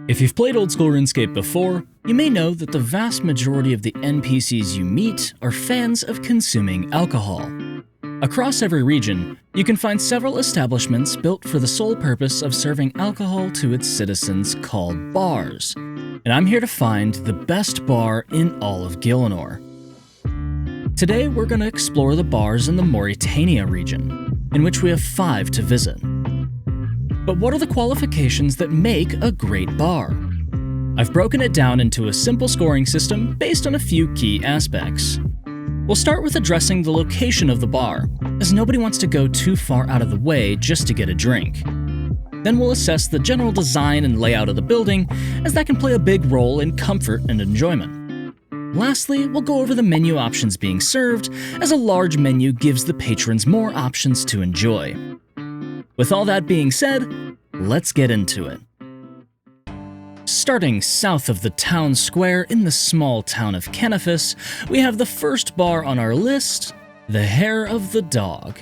If you've played old school Runescape before, you may know that the vast majority of the NPCs you meet are fans of consuming alcohol. Across every region, you can find several establishments built for the sole purpose of serving alcohol to its citizens called bars. And I'm here to find the best bar in all of Gielinor. Today we're going to explore the bars in the Mauritania region, in which we have 5 to visit. But what are the qualifications that make a great bar? I've broken it down into a simple scoring system based on a few key aspects. We'll start with addressing the location of the bar, as nobody wants to go too far out of the way just to get a drink. Then we'll assess the general design and layout of the building, as that can play a big role in comfort and enjoyment. Lastly, we'll go over the menu options being served, as a large menu gives the patrons more options to enjoy. With all that being said, let's get into it. Starting south of the town square in the small town of Canyphis, we have the first bar on our list, the Hair of the Dog.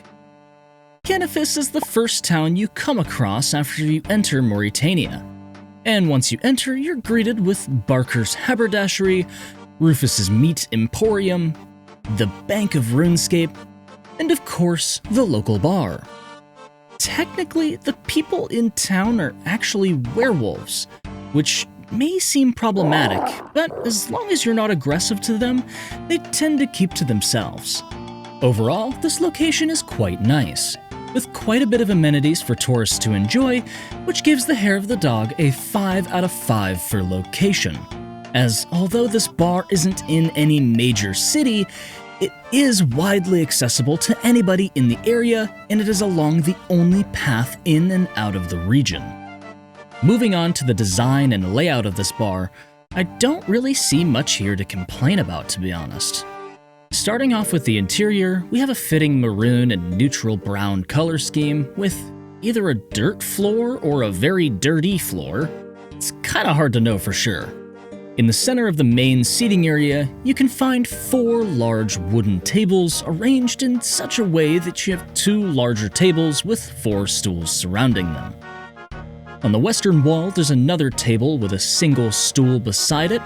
Canyphis is the first town you come across after you enter Mauritania. And once you enter, you're greeted with Barker's Haberdashery, Rufus's Meat Emporium, the Bank of Runescape, and of course, the local bar. Technically, the people in town are actually werewolves, which may seem problematic, but as long as you're not aggressive to them, they tend to keep to themselves. Overall, this location is quite nice, with quite a bit of amenities for tourists to enjoy, which gives the Hair of the Dog a 5 out of 5 for location, as although this bar isn't in any major city, it is widely accessible to anybody in the area, and it is along the only path in and out of the region. Moving on to the design and layout of this bar, I don't really see much here to complain about, to be honest. Starting off with the interior, we have a fitting maroon and neutral brown color scheme with either a dirt floor or a very dirty floor. It's kinda hard to know for sure. In the center of the main seating area, you can find 4 large wooden tables arranged in such a way that you have 2 larger tables with 4 stools surrounding them. On the western wall, there's another table with a single stool beside it,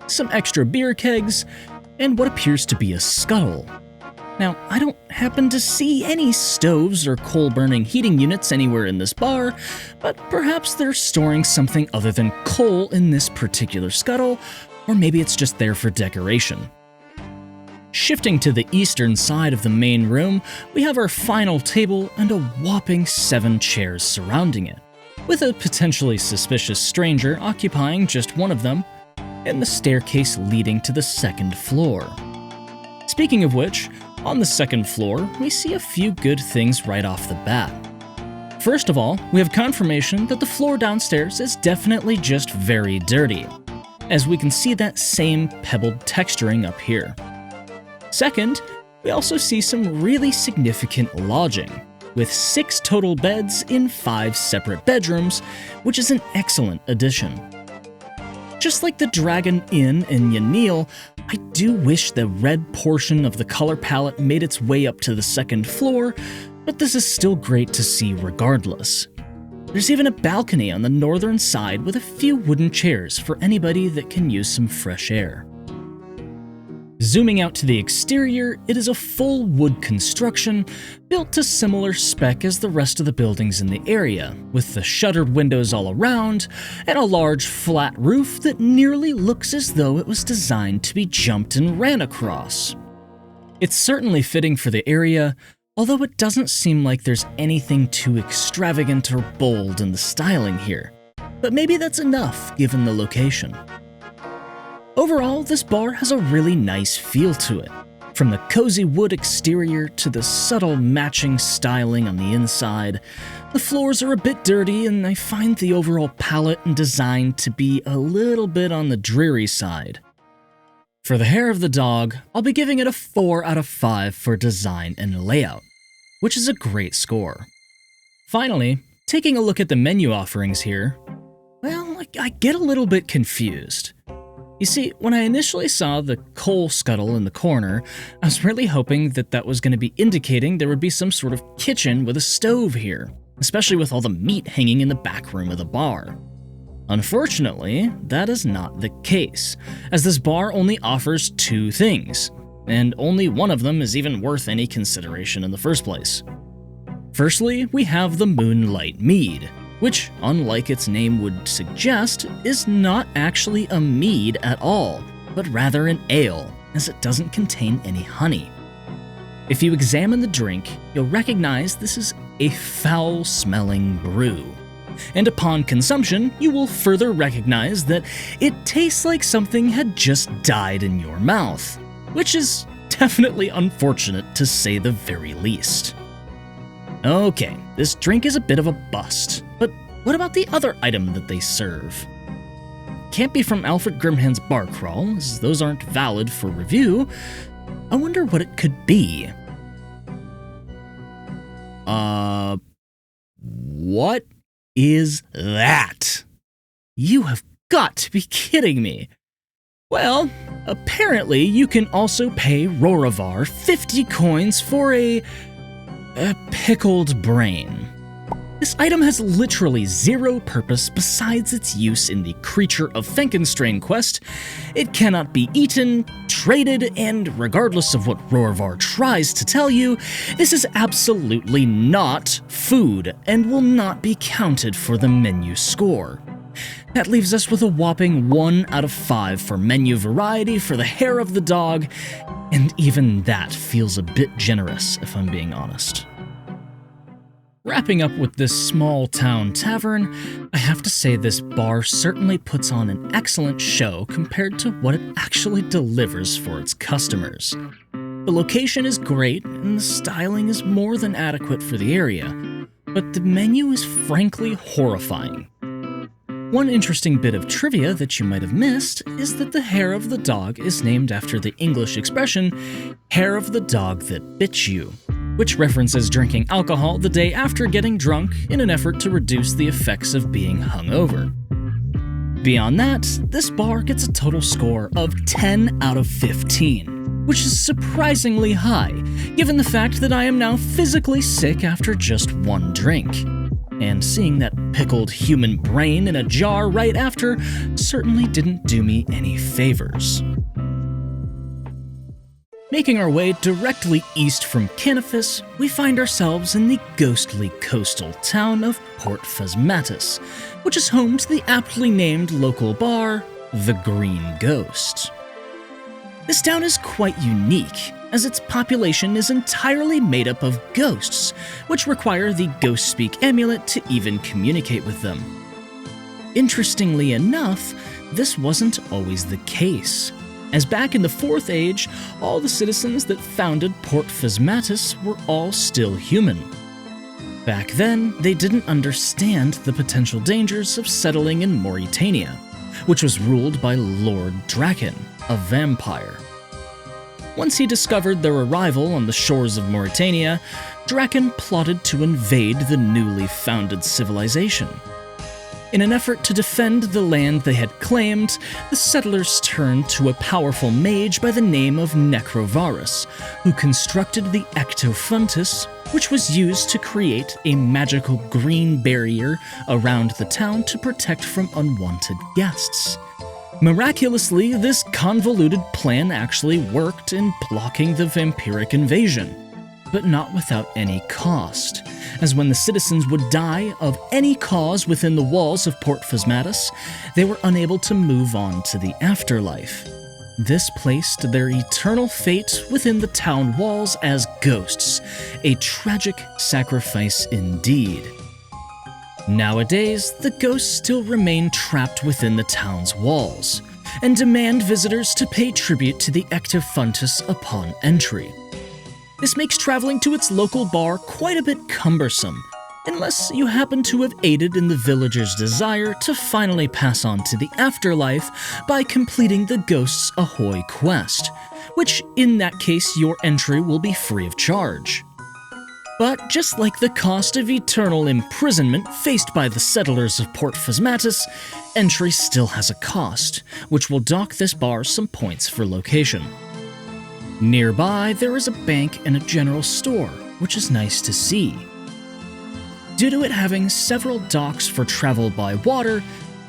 some extra beer kegs, and what appears to be a scuttle. Now, I don't happen to see any stoves or coal-burning heating units anywhere in this bar, but perhaps they're storing something other than coal in this particular scuttle, or maybe it's just there for decoration. Shifting to the eastern side of the main room, we have our final table and a whopping 7 chairs surrounding it, with a potentially suspicious stranger occupying just one of them, and the staircase leading to the second floor. Speaking of which, on the second floor, we see a few good things right off the bat. First of all, we have confirmation that the floor downstairs is definitely just very dirty, as we can see that same pebbled texturing up here. Second, we also see some really significant lodging, with 6 total beds in 5 separate bedrooms, which is an excellent addition. Just like the Dragon Inn in Gielinor, I do wish the red portion of the color palette made its way up to the second floor, but this is still great to see regardless. There's even a balcony on the northern side with a few wooden chairs for anybody that can use some fresh air. Zooming out to the exterior, it is a full wood construction built to similar spec as the rest of the buildings in the area, with the shuttered windows all around and a large flat roof that nearly looks as though it was designed to be jumped and ran across. It's certainly fitting for the area, although it doesn't seem like there's anything too extravagant or bold in the styling here, but maybe that's enough given the location. Overall, this bar has a really nice feel to it, from the cozy wood exterior to the subtle matching styling on the inside. The floors are a bit dirty, and I find the overall palette and design to be a little bit on the dreary side. For the Hair of the Dog, I'll be giving it a 4 out of 5 for design and layout, which is a great score. Finally, taking a look at the menu offerings here, well, I get a little bit confused. You see, when I initially saw the coal scuttle in the corner, I was really hoping that was going to be indicating there would be some sort of kitchen with a stove here, especially with all the meat hanging in the back room of the bar. Unfortunately, that is not the case, as this bar only offers 2 things, and only one of them is even worth any consideration in the first place. Firstly, we have the Moonlight Mead, which, unlike its name would suggest, is not actually a mead at all, but rather an ale, as it doesn't contain any honey. If you examine the drink, you'll recognize this is a foul-smelling brew. And upon consumption, you will further recognize that it tastes like something had just died in your mouth, which is definitely unfortunate to say the very least. Okay, this drink is a bit of a bust, but what about the other item that they serve? Can't be from Alfred Grimhand's bar crawl, as those aren't valid for review. I wonder what it could be. What is that? You have got to be kidding me. Well, apparently you can also pay Rorivar 50 coins for a pickled brain. This item has literally 0 purpose besides its use in the Creature of Fenkenstrain quest. It cannot be eaten, traded, and regardless of what Rorivar tries to tell you, this is absolutely not food and will not be counted for the menu score. That leaves us with a whopping 1 out of 5 for menu variety for the hair of the dog, and even that feels a bit generous if I'm being honest. Wrapping up with this small town tavern, I have to say this bar certainly puts on an excellent show compared to what it actually delivers for its customers. The location is great, and the styling is more than adequate for the area, but the menu is frankly horrifying. One interesting bit of trivia that you might have missed is that the hair of the dog is named after the English expression, hair of the dog that bit you, which references drinking alcohol the day after getting drunk in an effort to reduce the effects of being hungover. Beyond that, this bar gets a total score of 10 out of 15, which is surprisingly high, given the fact that I am now physically sick after just 1 drink. And seeing that pickled human brain in a jar right after certainly didn't do me any favors. Making our way directly east from Canifis, we find ourselves in the ghostly coastal town of Port Phasmatis, which is home to the aptly named local bar, the Green Ghost. This town is quite unique, as its population is entirely made up of ghosts, which require the Ghost Speak amulet to even communicate with them. Interestingly enough, this wasn't always the case, as back in the 4th Age, all the citizens that founded Port Phasmatis were all still human. Back then, they didn't understand the potential dangers of settling in Mauritania, which was ruled by Lord Draken, a vampire. Once he discovered their arrival on the shores of Mauritania, Draken plotted to invade the newly founded civilization. In an effort to defend the land they had claimed, the settlers turned to a powerful mage by the name of Necrovarus, who constructed the Ectofuntus, which was used to create a magical green barrier around the town to protect from unwanted guests. Miraculously, this convoluted plan actually worked in blocking the vampiric invasion, but not without any cost, as when the citizens would die of any cause within the walls of Port Phasmatis, they were unable to move on to the afterlife. This placed their eternal fate within the town walls as ghosts, a tragic sacrifice indeed. Nowadays, the ghosts still remain trapped within the town's walls, and demand visitors to pay tribute to the Ectofuntus upon entry. This makes traveling to its local bar quite a bit cumbersome, unless you happen to have aided in the villagers' desire to finally pass on to the afterlife by completing the Ghosts Ahoy quest, which in that case your entry will be free of charge. But just like the cost of eternal imprisonment faced by the settlers of Port Phasmatis, entry still has a cost, which will dock this bar some points for location. Nearby, there is a bank and a general store, which is nice to see. Due to it having several docks for travel by water,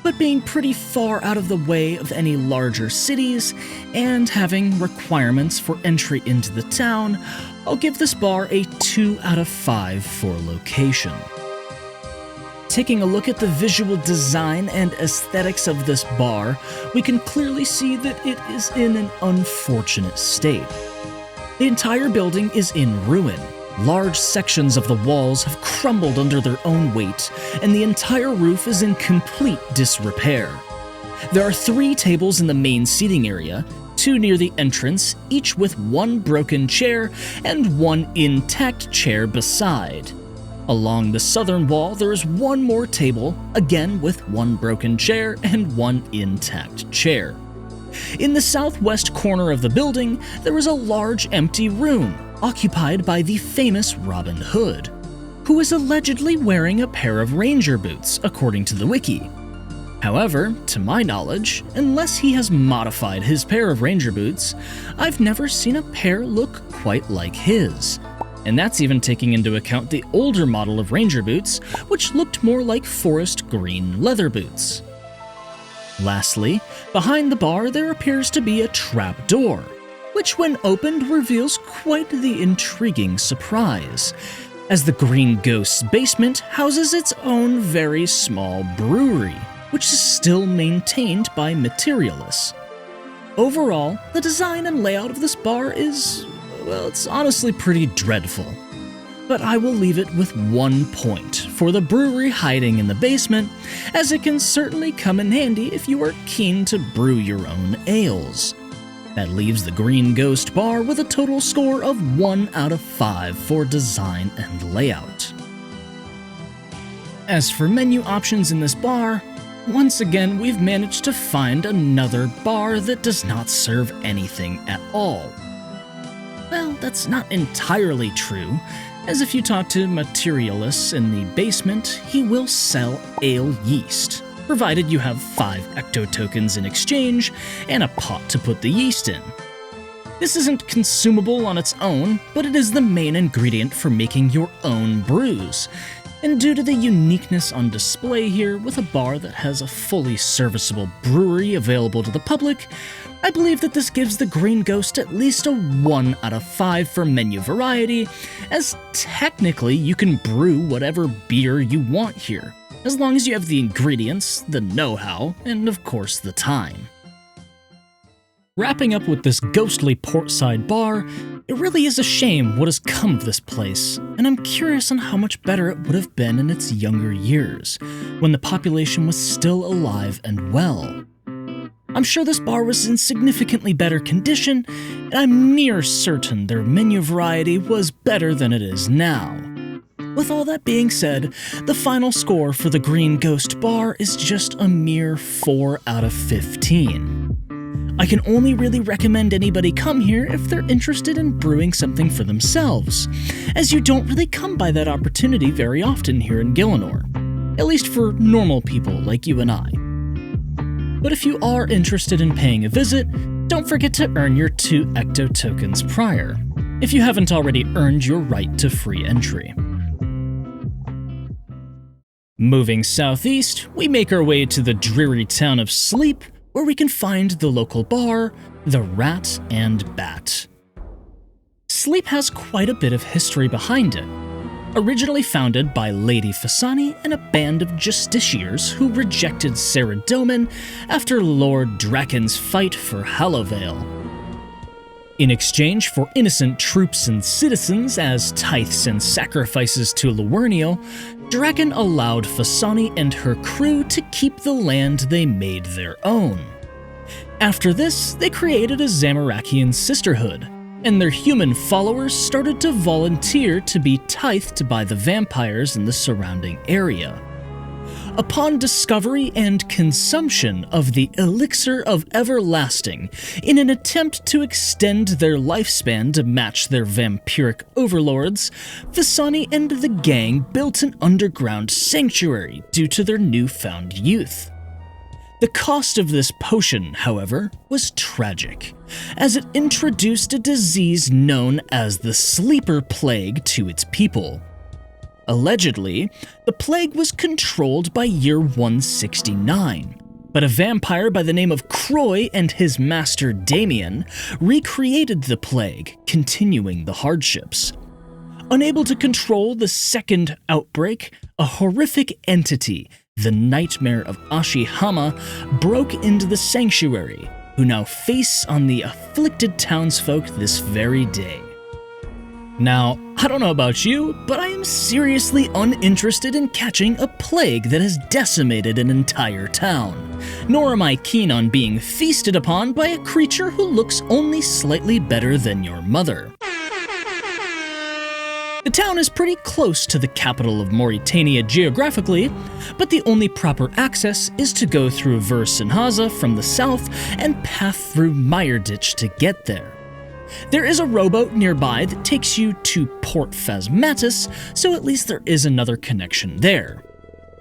but being pretty far out of the way of any larger cities and having requirements for entry into the town, I'll give this bar a 2 out of 5 for location. Taking a look at the visual design and aesthetics of this bar, we can clearly see that it is in an unfortunate state. The entire building is in ruin. Large sections of the walls have crumbled under their own weight, and the entire roof is in complete disrepair. There are 3 tables in the main seating area, 2 near the entrance, each with 1 broken chair and 1 intact chair beside. Along the southern wall, there is 1 more table, again with 1 broken chair and 1 intact chair. In the southwest corner of the building, there is a large empty room, occupied by the famous Robin Hood, who is allegedly wearing a pair of ranger boots, according to the wiki. However, to my knowledge, unless he has modified his pair of ranger boots, I've never seen a pair look quite like his. And that's even taking into account the older model of ranger boots, which looked more like forest green leather boots. Lastly, behind the bar there appears to be a trap door, which when opened reveals quite the intriguing surprise, as the Green Ghost's basement houses its own very small brewery, which is still maintained by materialists. Overall, the design and layout of this bar is, well, it's honestly pretty dreadful. But I will leave it with 1 point for the brewery hiding in the basement, as it can certainly come in handy if you are keen to brew your own ales. That leaves the Green Ghost Bar with a total score of 1 out of 5 for design and layout. As for menu options in this bar, once again we've managed to find another bar that does not serve anything at all. Well, that's not entirely true, as if you talk to materialists in the basement, he will sell ale yeast, provided you have 5 ecto tokens in exchange and a pot to put the yeast in. This isn't consumable on its own, but it is the main ingredient for making your own brews. And due to the uniqueness on display here with a bar that has a fully serviceable brewery available to the public, I believe that this gives the Green Ghost at least a 1 out of 5 for menu variety, as technically you can brew whatever beer you want here, as long as you have the ingredients, the know-how, and of course the time. Wrapping up with this ghostly portside bar, it really is a shame what has come of this place, and I'm curious on how much better it would have been in its younger years, when the population was still alive and well. I'm sure this bar was in significantly better condition, and I'm near certain their menu variety was better than it is now. With all that being said, the final score for the Green Ghost Bar is just a mere 4 out of 15. I can only really recommend anybody come here if they're interested in brewing something for themselves, as you don't really come by that opportunity very often here in Gielinor, at least for normal people like you and I. But if you are interested in paying a visit, don't forget to earn your 2 ecto tokens prior, if you haven't already earned your right to free entry. Moving southeast, we make our way to the dreary town of Sleep, where we can find the local bar, the Rat and Bat. Sleep has quite a bit of history behind it. Originally founded by Lady Fasani and a band of justiciars who rejected Saradomin after Lord Draken's fight for Hallowvale. In exchange for innocent troops and citizens as tithes and sacrifices to Luerniel, Draken allowed Fasani and her crew to keep the land they made their own. After this, they created a Zamorakian sisterhood, and their human followers started to volunteer to be tithed by the vampires in the surrounding area. Upon discovery and consumption of the Elixir of Everlasting, in an attempt to extend their lifespan to match their vampiric overlords, Fasani and the gang built an underground sanctuary due to their newfound youth. The cost of this potion, however, was tragic, as it introduced a disease known as the Sleeper Plague to its people. Allegedly, the plague was controlled by year 169, but a vampire by the name of Croy and his master Damien recreated the plague, continuing the hardships. Unable to control the second outbreak, a horrific entity, the Nightmare of Ashihama, broke into the sanctuary, who now feasts on the afflicted townsfolk this very day. Now, I don't know about you, but I am seriously uninterested in catching a plague that has decimated an entire town, nor am I keen on being feasted upon by a creature who looks only slightly better than your mother. The town is pretty close to the capital of Mauritania geographically, but the only proper access is to go through Versenhaza from the south and path through Meyerditch to get there. There is a rowboat nearby that takes you to Port Phasmatis, so at least there is another connection there.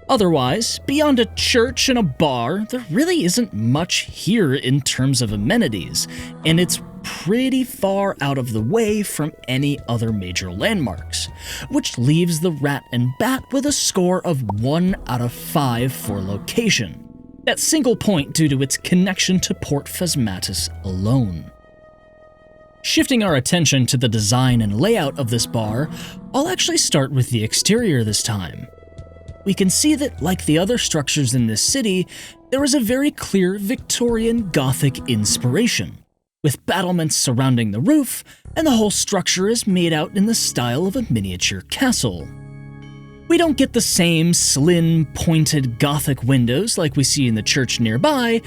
Otherwise, beyond a church and a bar, there really isn't much here in terms of amenities, and it's pretty far out of the way from any other major landmarks, which leaves the Rat and Bat with a score of 1 out of 5 for location. That single point due to its connection to Port Phasmatis alone. Shifting our attention to the design and layout of this bar, I'll actually start with the exterior this time. We can see that, like the other structures in this city, there is a very clear Victorian Gothic inspiration, with battlements surrounding the roof, and the whole structure is made out in the style of a miniature castle. We don't get the same slim, pointed Gothic windows like we see in the church nearby,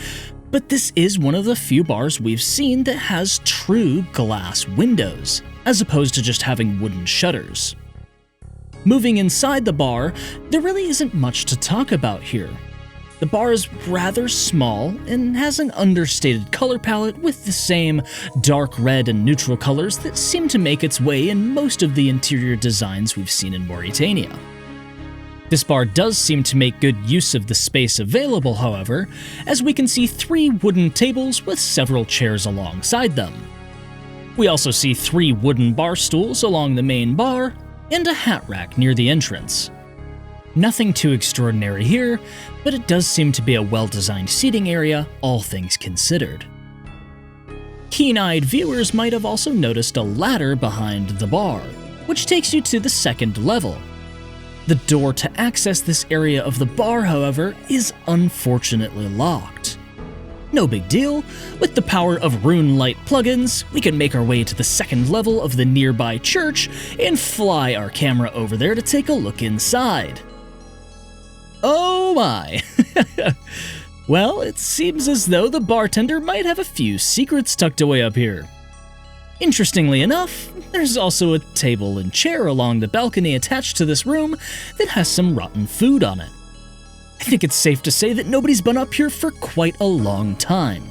but this is one of the few bars we've seen that has true glass windows, as opposed to just having wooden shutters. Moving inside the bar, there really isn't much to talk about here. The bar is rather small and has an understated color palette with the same dark red and neutral colors that seem to make its way in most of the interior designs we've seen in Mauritania. This bar does seem to make good use of the space available, however, as we can see 3 wooden tables with several chairs alongside them. We also see 3 wooden bar stools along the main bar and a hat rack near the entrance. Nothing too extraordinary here, but it does seem to be a well-designed seating area, all things considered. Keen-eyed viewers might have also noticed a ladder behind the bar, which takes you to the second level. The door to access this area of the bar, however, is unfortunately locked. No big deal. With the power of RuneLight plugins, we can make our way to the second level of the nearby church and fly our camera over there to take a look inside. Oh my! Well, it seems as though the bartender might have a few secrets tucked away up here. Interestingly enough, there's also a table and chair along the balcony attached to this room that has some rotten food on it. I think it's safe to say that nobody's been up here for quite a long time,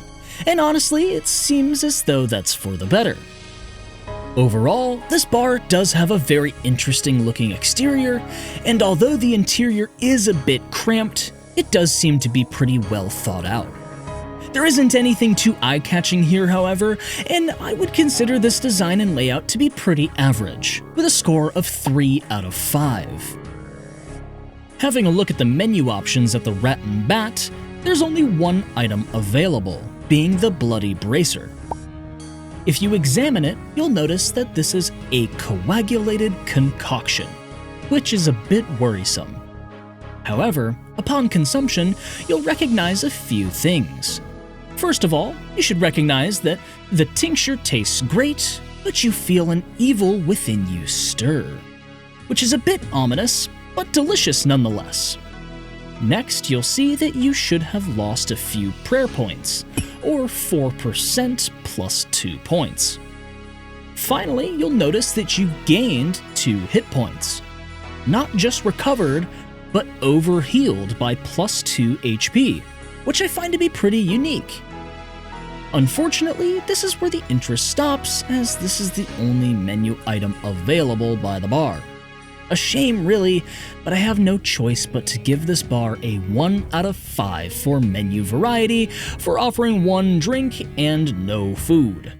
and honestly, it seems as though that's for the better. Overall, this bar does have a very interesting looking exterior, and although the interior is a bit cramped, it does seem to be pretty well thought out. There isn't anything too eye-catching here, however, and I would consider this design and layout to be pretty average, with a score of 3 out of 5. Having a look at the menu options at the Rat and Bat, there's only one item available, being the Bloody Bracer. If you examine it, you'll notice that this is a coagulated concoction, which is a bit worrisome. However, upon consumption, you'll recognize a few things. First of all, you should recognize that the tincture tastes great, but you feel an evil within you stir, which is a bit ominous, but delicious nonetheless. Next, you'll see that you should have lost a few prayer points, or 4% plus 2 points. Finally, you'll notice that you gained 2 hit points. Not just recovered, but overhealed by plus 2 HP, which I find to be pretty unique. Unfortunately, this is where the interest stops, as this is the only menu item available by the bar. A shame really, but I have no choice but to give this bar a 1 out of 5 for menu variety, for offering 1 drink and no food.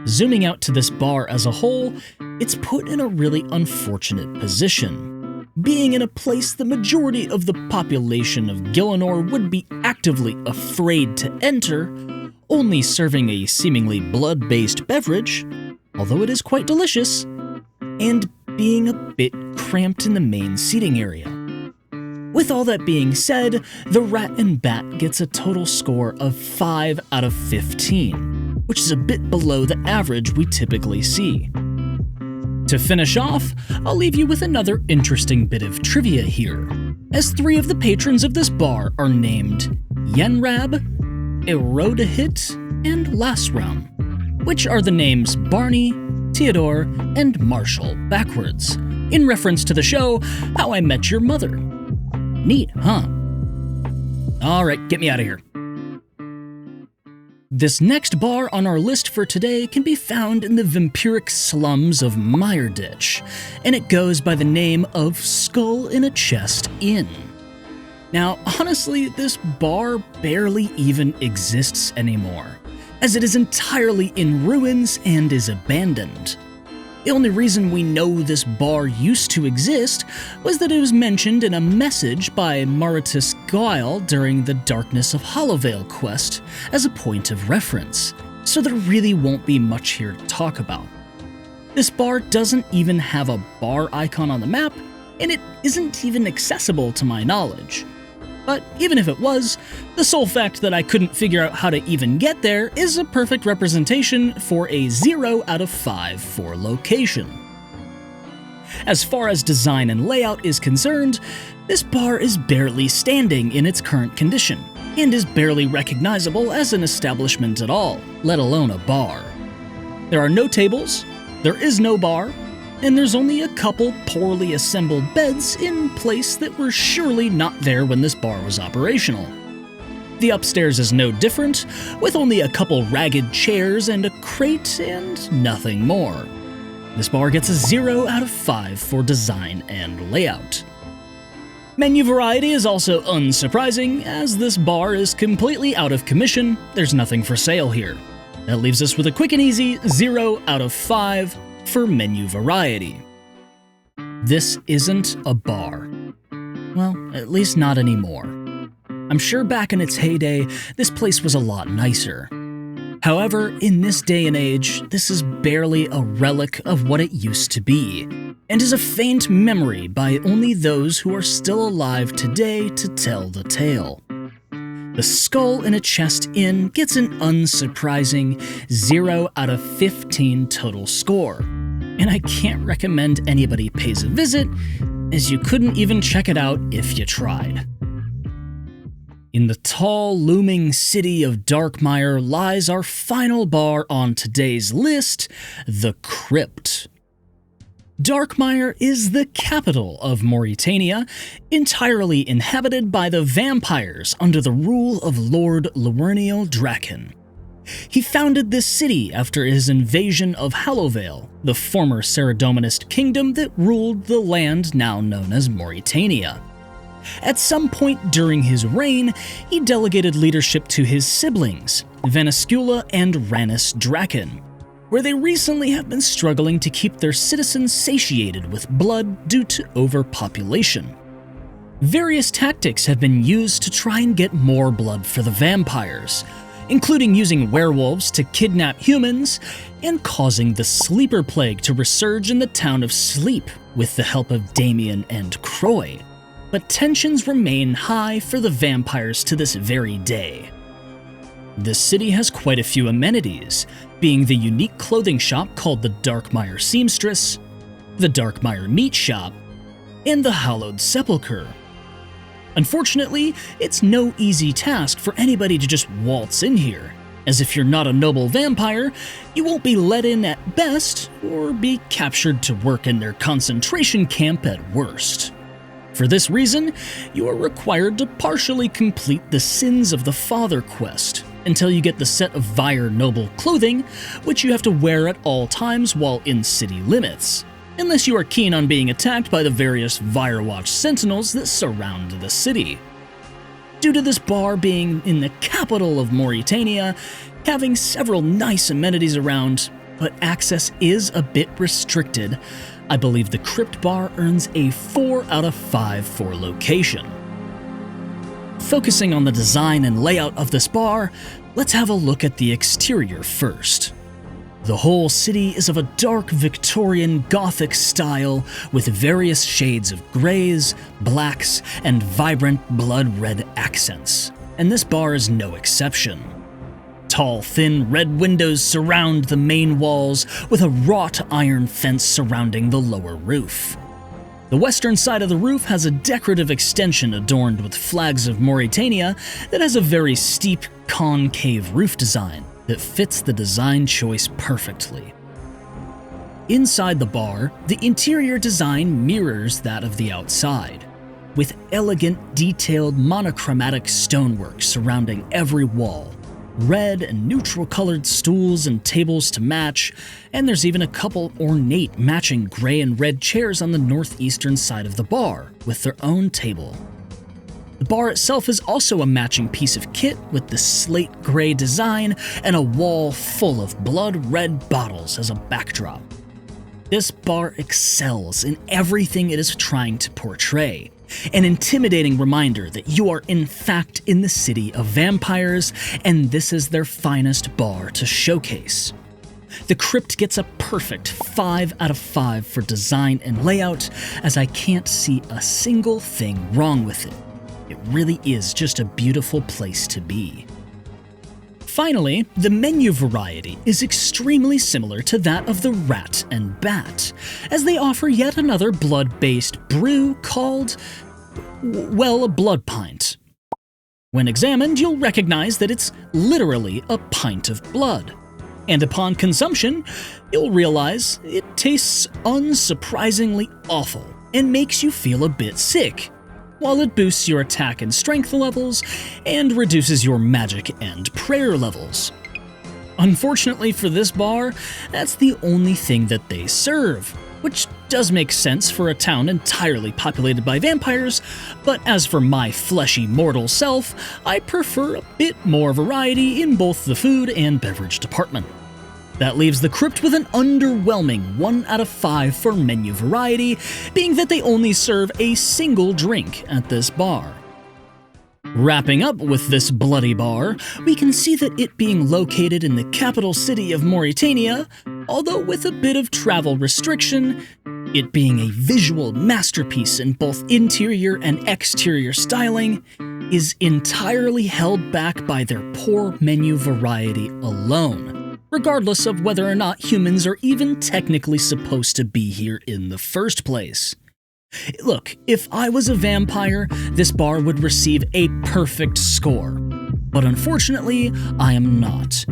Zooming out to this bar as a whole, it's put in a really unfortunate position. Being in a place the majority of the population of Gielinor would be actively afraid to enter, only serving a seemingly blood-based beverage, although it is quite delicious, and being a bit cramped in the main seating area. With all that being said, the Rat and Bat gets a total score of 5 out of 15, which is a bit below the average we typically see. To finish off, I'll leave you with another interesting bit of trivia here, as 3 of the patrons of this bar are named Yenrab, Erodahit, and Lasram, which are the names Barney, Theodore, and Marshall backwards, in reference to the show How I Met Your Mother. Neat, huh? Alright, get me out of here. This next bar on our list for today can be found in the vampiric slums of Meyerditch, and it goes by the name of Skull in a Chest Inn. Now, honestly, this bar barely even exists anymore, as it is entirely in ruins and is abandoned. The only reason we know this bar used to exist was that it was mentioned in a message by Maritus Guile during the Darkness of Hollowvale quest as a point of reference, so there really won't be much here to talk about. This bar doesn't even have a bar icon on the map, and it isn't even accessible to my knowledge. But even if it was, the sole fact that I couldn't figure out how to even get there is a perfect representation for a 0 out of 5 for location. As far as design and layout is concerned, this bar is barely standing in its current condition, and is barely recognizable as an establishment at all, let alone a bar. There are no tables, there is no bar, and there's only a couple poorly assembled beds in place that were surely not there when this bar was operational. The upstairs is no different, with only a couple ragged chairs and a crate and nothing more. This bar gets a 0 out of 5 for design and layout. Menu variety is also unsurprising, as this bar is completely out of commission, there's nothing for sale here. That leaves us with a quick and easy 0 out of 5 for menu variety. This isn't a bar. Well, at least not anymore. I'm sure back in its heyday, this place was a lot nicer. However, in this day and age, this is barely a relic of what it used to be, and is a faint memory by only those who are still alive today to tell the tale. The Skull in a Chest Inn gets an unsurprising 0 out of 15 total score, and I can't recommend anybody pays a visit, as you couldn't even check it out if you tried. In the tall, looming city of Darkmire lies our final bar on today's list, the Crypt. Darkmire is the capital of Mauritania, entirely inhabited by the vampires under the rule of Lord Laurniel Draken. He founded this city after his invasion of Hollowvale, the former Saradominist kingdom that ruled the land now known as Mauritania. At some point during his reign, he delegated leadership to his siblings, Vaniscula and Rannis Draken, where they recently have been struggling to keep their citizens satiated with blood due to overpopulation. Various tactics have been used to try and get more blood for the vampires, including using werewolves to kidnap humans and causing the Sleeper Plague to resurge in the town of Sleep with the help of Damien and Croy. But tensions remain high for the vampires to this very day. The city has quite a few amenities, being the unique clothing shop called the Darkmire Seamstress, the Darkmire Meat Shop, and the Hallowed Sepulchre. Unfortunately, it's no easy task for anybody to just waltz in here, as if you're not a noble vampire, you won't be let in at best, or be captured to work in their concentration camp at worst. For this reason, you are required to partially complete the Sins of the Father quest, until you get the set of Vyre noble clothing, which you have to wear at all times while in city limits, unless you are keen on being attacked by the various Virewatch sentinels that surround the city. Due to this bar being in the capital of Mauritania, having several nice amenities around, but access is a bit restricted. I believe the Crypt bar earns a 4 out of 5 for location. Focusing on the design and layout of this bar, let's have a look at the exterior first. The whole city is of a dark Victorian Gothic style with various shades of greys, blacks, and vibrant blood red accents, and this bar is no exception. Tall, thin red windows surround the main walls with a wrought iron fence surrounding the lower roof. The western side of the roof has a decorative extension adorned with flags of Mauritania that has a very steep, concave roof design that fits the design choice perfectly. Inside the bar, the interior design mirrors that of the outside, with elegant, detailed, monochromatic stonework surrounding every wall, red and neutral-colored stools and tables to match, and there's even a couple ornate matching gray and red chairs on the northeastern side of the bar, with their own table. The bar itself is also a matching piece of kit with the slate gray design and a wall full of blood red bottles as a backdrop. This bar excels in everything it is trying to portray, an intimidating reminder that you are in fact in the city of vampires, and this is their finest bar to showcase. The Crypt gets a perfect 5 out of 5 for design and layout, as I can't see a single thing wrong with it. It really is just a beautiful place to be. Finally, the menu variety is extremely similar to that of the Rat and Bat, as they offer yet another blood-based brew called, well, a blood pint. When examined, you'll recognize that it's literally a pint of blood. And upon consumption, you'll realize it tastes unsurprisingly awful and makes you feel a bit sick, while it boosts your attack and strength levels and reduces your magic and prayer levels. Unfortunately for this bar, that's the only thing that they serve, which does make sense for a town entirely populated by vampires, but as for my fleshy mortal self, I prefer a bit more variety in both the food and beverage department. That leaves the Crypt with an underwhelming 1 out of 5 for menu variety, being that they only serve a single drink at this bar. Wrapping up with this bloody bar, we can see that it being located in the capital city of Mauritania, although with a bit of travel restriction, it being a visual masterpiece in both interior and exterior styling, is entirely held back by their poor menu variety alone, regardless of whether or not humans are even technically supposed to be here in the first place. Look, if I was a vampire, this bar would receive a perfect score, but unfortunately, I am not.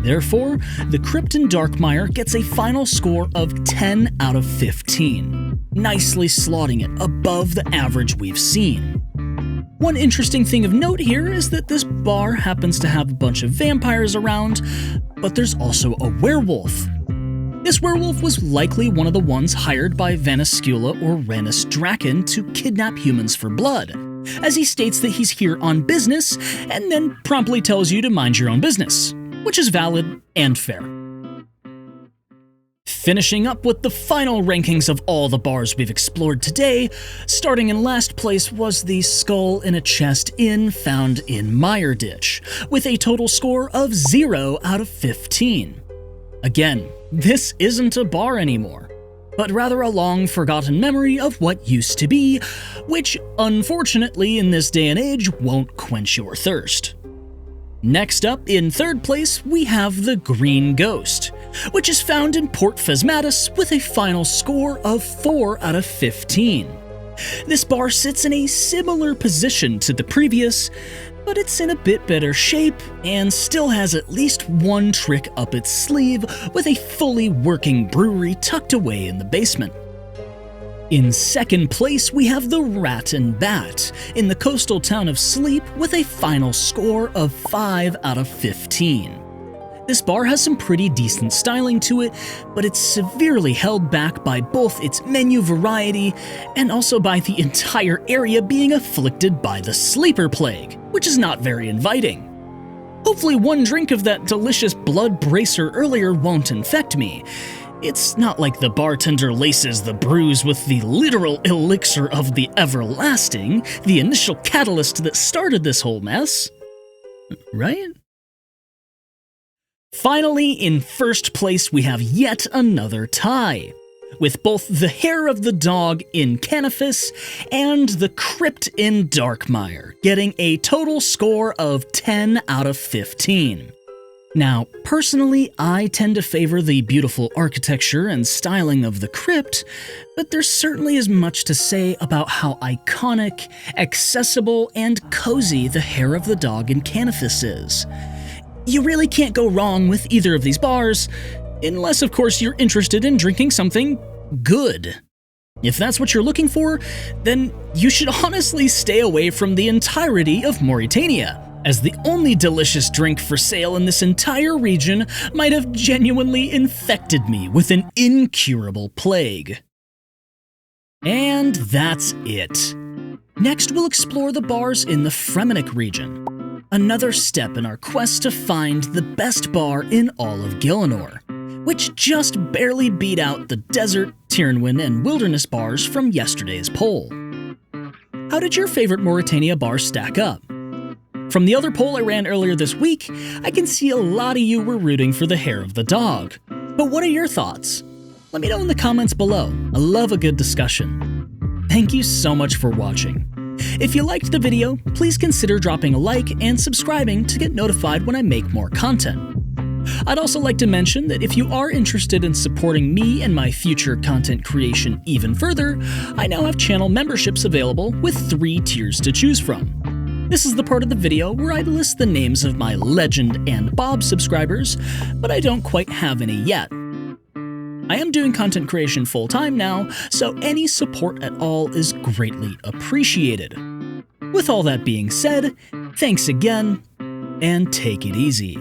Therefore, the Crypt in Darkmire gets a final score of 10 out of 15, nicely slotting it above the average we've seen. One interesting thing of note here is that this bar happens to have a bunch of vampires around, but there's also a werewolf. This werewolf was likely one of the ones hired by Vanascula or Ranus Draken to kidnap humans for blood, as he states that he's here on business and then promptly tells you to mind your own business, which is valid and fair. Finishing up with the final rankings of all the bars we've explored today, starting in last place was the Skull in a Chest Inn found in Mireditch, with a total score of 0 out of 15. Again, this isn't a bar anymore, but rather a long-forgotten memory of what used to be, which, unfortunately, in this day and age, won't quench your thirst. Next up, in third place, we have the Green Ghost, which is found in Port Phasmatis with a final score of 4 out of 15. This bar sits in a similar position to the previous, but it's in a bit better shape and still has at least one trick up its sleeve with a fully working brewery tucked away in the basement. In second place, we have the Rat and Bat in the coastal town of Sleep with a final score of 5 out of 15. This bar has some pretty decent styling to it, but it's severely held back by both its menu variety and also by the entire area being afflicted by the sleeper plague, which is not very inviting. Hopefully one drink of that delicious blood bracer earlier won't infect me. It's not like the bartender laces the brews with the literal elixir of the everlasting, the initial catalyst that started this whole mess. Right? Finally, in first place, we have yet another tie, with both the hair of the dog in Canifis and the Crypt in Darkmire, getting a total score of 10 out of 15. Now, personally, I tend to favor the beautiful architecture and styling of the Crypt, but there certainly is much to say about how iconic, accessible, and cozy the hair of the dog in Canifis is. You really can't go wrong with either of these bars, unless of course you're interested in drinking something good. If that's what you're looking for, then you should honestly stay away from the entirety of Mauritania, as the only delicious drink for sale in this entire region might have genuinely infected me with an incurable plague. And that's it. Next, we'll explore the bars in the Fremennik region, another step in our quest to find the best bar in all of Gielinor, which just barely beat out the desert, Tyrnwyn, and wilderness bars from yesterday's poll. How did your favorite Mauritania bar stack up? From the other poll I ran earlier this week, I can see a lot of you were rooting for the hair of the dog. But what are your thoughts? Let me know in the comments below. I love a good discussion. Thank you so much for watching. If you liked the video, please consider dropping a like and subscribing to get notified when I make more content. I'd also like to mention that if you are interested in supporting me and my future content creation even further, I now have channel memberships available with 3 tiers to choose from. This is the part of the video where I list the names of my Legend and Bob subscribers, but I don't quite have any yet. I am doing content creation full-time now, so any support at all is greatly appreciated. With all that being said, thanks again, and take it easy.